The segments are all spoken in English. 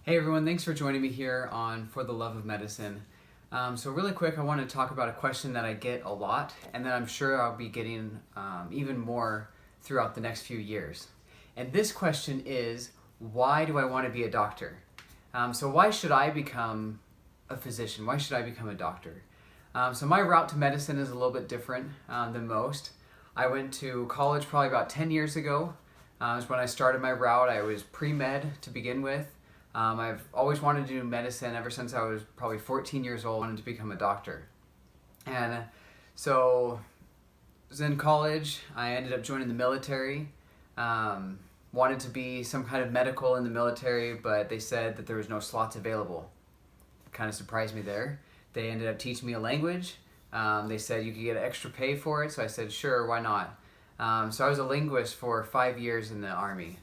Hey everyone, thanks for joining me here on For the Love of Medicine. So really quick, I want to talk about a question that I get a lot and that I'm sure I'll be getting even more throughout the next few years. And this question is, why do I want to be a doctor? So why should I become a physician? Why should I become a doctor? So my route to medicine is a little bit different than most. I went to college probably about 10 years ago. Was when I started my route. I was pre-med to begin with. I've always wanted to do medicine ever since I was probably 14 years old. I wanted to become a doctor. And so I was in college. I ended up joining the military. Wanted to be some kind of medical in the military, but they said that there was no slots available. It kind of surprised me there. They ended up teaching me a language. They said you could get extra pay for it, so I said, sure, why not? So I was a linguist for 5 years in the Army.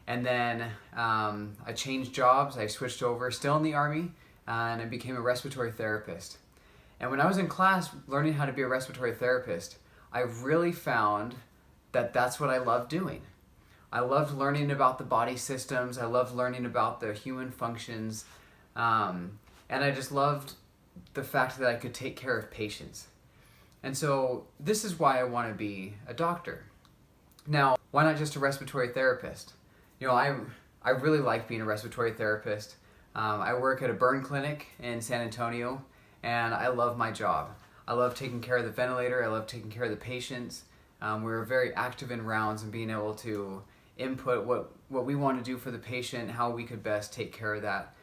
And then I changed jobs. I switched over, still in the Army, and I became a respiratory therapist. And when I was in class learning how to be a respiratory therapist, I really found that that's what I loved doing. I loved learning about the body systems. I loved learning about the human functions. And I just loved the fact that I could take care of patients. And so this is why I want to be a doctor. Now, why not just a respiratory therapist? You know, I really like being a respiratory therapist. I work at a burn clinic in San Antonio, and I love my job. I love taking care of the ventilator. I love taking care of the patients. We're very active in rounds and being able to input what we want to do for the patient, how we could best take care of that.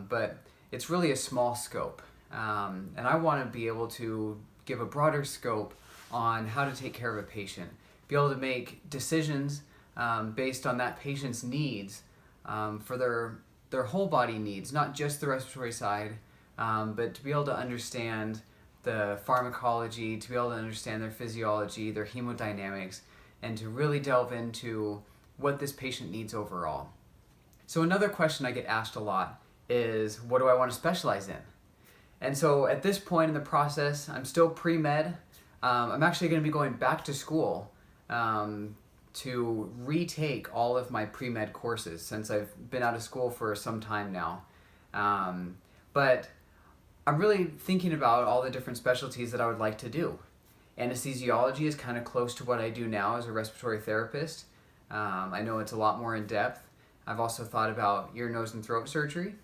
But it's really a small scope. And I want to be able to give a broader scope on how to take care of a patient, be able to make decisions based on that patient's needs for their whole body needs, not just the respiratory side, but to be able to understand the pharmacology, to be able to understand their physiology, their hemodynamics, and to really delve into what this patient needs overall. So another question I get asked a lot is, what do I want to specialize in? And so at this point in the process, I'm still pre-med. I'm actually going to be going back to school to retake all of my pre-med courses since I've been out of school for some time now. But I'm really thinking about all the different specialties that I would like to do. Anesthesiology is kind of close to what I do now as a respiratory therapist. I know it's a lot more in depth. I've also thought about ear, nose, and throat surgery.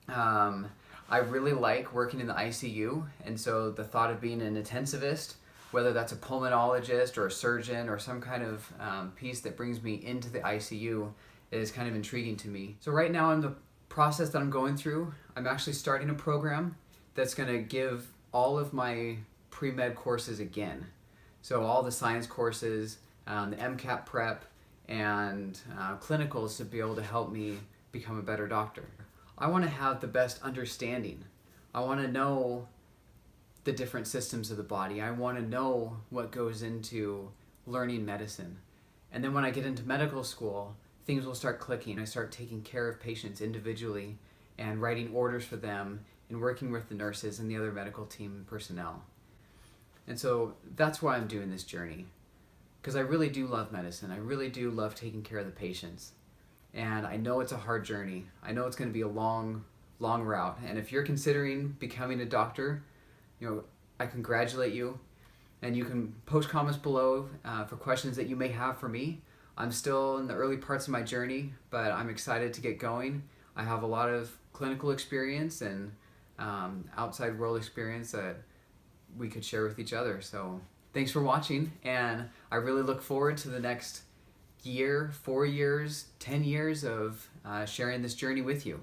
I really like working in the ICU, and so the thought of being an intensivist, whether that's a pulmonologist or a surgeon or some kind of piece that brings me into the ICU, is kind of intriguing to me. So right now in the process that I'm going through, I'm actually starting a program that's going to give all of my pre-med courses again. So all the science courses, the MCAT prep, and clinicals to be able to help me become a better doctor. I want to have the best understanding. I want to know the different systems of the body. I want to know what goes into learning medicine. And then when I get into medical school, things will start clicking. I start taking care of patients individually and writing orders for them and working with the nurses and the other medical team personnel. And so that's why I'm doing this journey, because I really do love medicine. I really do love taking care of the patients. And I know it's a hard journey. I know it's going to be a long route. And if you're considering becoming a doctor, you know, I congratulate you. And you can post comments below for questions that you may have for me. I'm still in the early parts of my journey, but I'm excited to get going. I have a lot of clinical experience and outside world experience that we could share with each other. So thanks for watching, and I really look forward to the next year, 4 years, 10 years of sharing this journey with you.